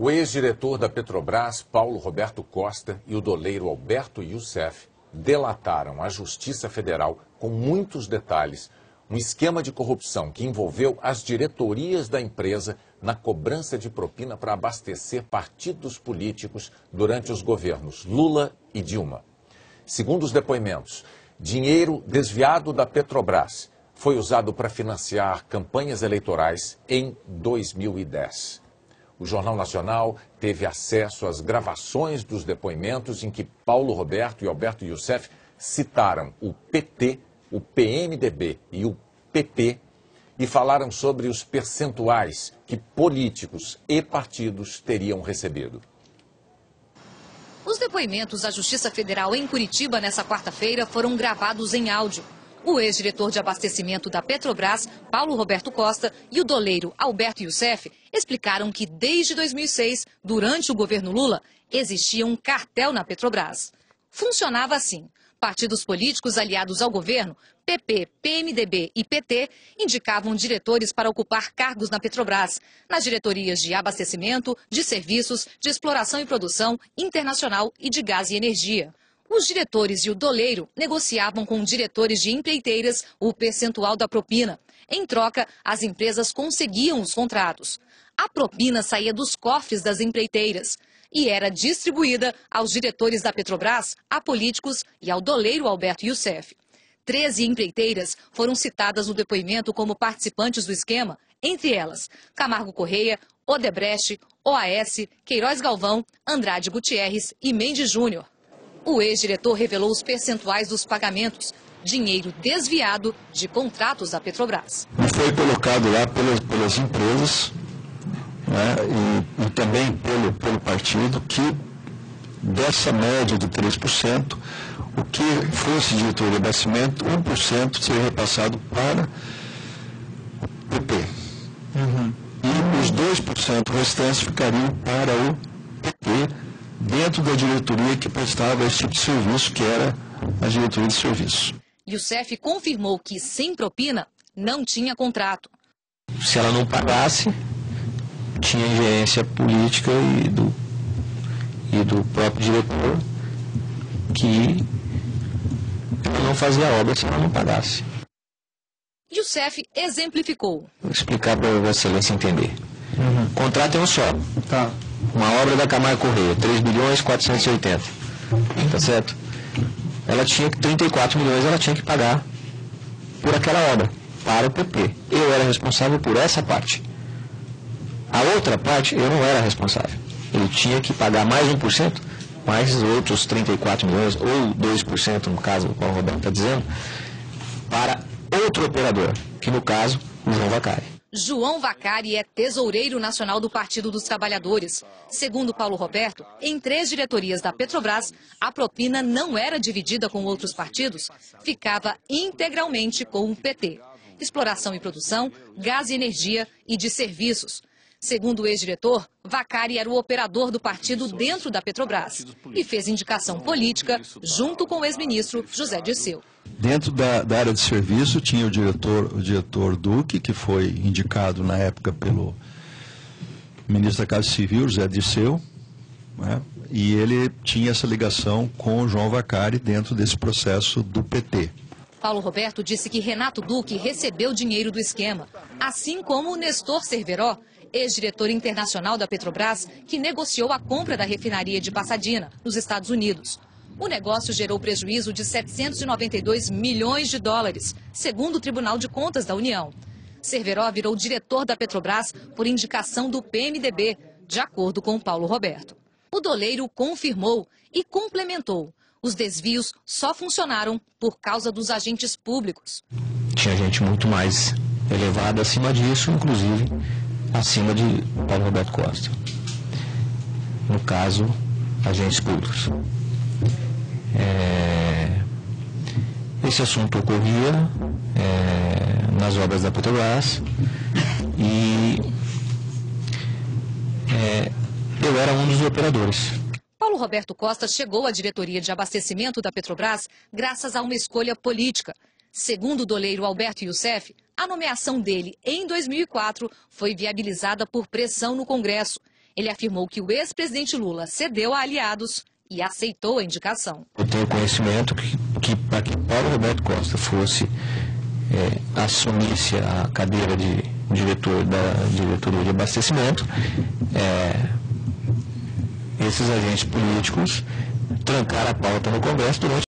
O ex-diretor da Petrobras, Paulo Roberto Costa, e o doleiro Alberto Youssef delataram à Justiça Federal, com muitos detalhes, um esquema de corrupção que envolveu as diretorias da empresa na cobrança de propina para abastecer partidos políticos durante os governos Lula e Dilma. Segundo os depoimentos, dinheiro desviado da Petrobras foi usado para financiar campanhas eleitorais em 2010. O Jornal Nacional teve acesso às gravações dos depoimentos em que Paulo Roberto e Alberto Youssef citaram o PT, o PMDB e o PP e falaram sobre os percentuais que políticos e partidos teriam recebido. Os depoimentos à Justiça Federal em Curitiba nessa quarta-feira foram gravados em áudio. O ex-diretor de abastecimento da Petrobras, Paulo Roberto Costa, e o doleiro Alberto Youssef explicaram que desde 2006, durante o governo Lula, existia um cartel na Petrobras. Funcionava assim: partidos políticos aliados ao governo, PP, PMDB e PT, indicavam diretores para ocupar cargos na Petrobras, nas diretorias de abastecimento, de serviços, de exploração e produção, internacional e de gás e energia. Os diretores e o doleiro negociavam com diretores de empreiteiras o percentual da propina. Em troca, as empresas conseguiam os contratos. A propina saía dos cofres das empreiteiras e era distribuída aos diretores da Petrobras, a políticos e ao doleiro Alberto Youssef. 13 empreiteiras foram citadas no depoimento como participantes do esquema, entre elas Camargo Correia, Odebrecht, OAS, Queiroz Galvão, Andrade Gutierrez e Mendes Júnior. O ex-diretor revelou os percentuais dos pagamentos, dinheiro desviado de contratos da Petrobras. Foi colocado lá pelas empresas, né, e também pelo partido, que dessa média de 3%, o que fosse diretor de abastecimento, 1% seria repassado para o PP. E os 2% restantes ficariam para o PT, dentro da diretoria que prestava esse tipo de serviço, que era a diretoria de serviço. Youssef confirmou que, sem propina, não tinha contrato. Se ela não pagasse, tinha ingerência política e do próprio diretor, que ela não fazia obra se ela não pagasse. Youssef exemplificou. Vou explicar para a Vossa Excelência entender. O contrato é um só. Tá. Uma obra da Camargo Correia, 3.480.000. Tá certo? Ela tinha 34 milhões, ela tinha que pagar por aquela obra, para o PP. Eu era responsável por essa parte. A outra parte, eu não era responsável. Ele tinha que pagar mais 1%, mais os outros 34 milhões, ou 2%, no caso, como o Roberto está dizendo, para outro operador, que no caso, o João Vacari. João Vacari é tesoureiro nacional do Partido dos Trabalhadores. Segundo Paulo Roberto, em 3 diretorias da Petrobras, a propina não era dividida com outros partidos, ficava integralmente com o PT. Exploração e produção, gás e energia e de serviços. Segundo o ex-diretor, Vacari era o operador do partido dentro da Petrobras e fez indicação política junto com o ex-ministro José Dirceu. Dentro da área de serviço tinha o diretor Duque, que foi indicado na época pelo ministro da Casa Civil, José Dirceu, né? E ele tinha essa ligação com o João Vacari dentro desse processo do PT. Paulo Roberto disse que Renato Duque recebeu dinheiro do esquema, assim como o Nestor Cerveró, ex-diretor internacional da Petrobras, que negociou a compra da refinaria de Pasadena, nos Estados Unidos. O negócio gerou prejuízo de 792 milhões de dólares, segundo o Tribunal de Contas da União. Cerveró virou diretor da Petrobras por indicação do PMDB, de acordo com Paulo Roberto. O doleiro confirmou e complementou: os desvios só funcionaram por causa dos agentes públicos. Tinha gente muito mais elevada acima disso, inclusive acima de Paulo Roberto Costa. No caso, agentes públicos. Esse assunto ocorria nas obras da Petrobras e eu era um dos operadores. Paulo Roberto Costa chegou à diretoria de abastecimento da Petrobras graças a uma escolha política. Segundo o doleiro Alberto Youssef, a nomeação dele em 2004 foi viabilizada por pressão no Congresso. Ele afirmou que o ex-presidente Lula cedeu a aliados e aceitou a indicação. Eu tenho conhecimento que para que Paulo Roberto Costa assumisse a cadeira de diretor da diretoria de abastecimento, esses agentes políticos trancaram a pauta no Congresso durante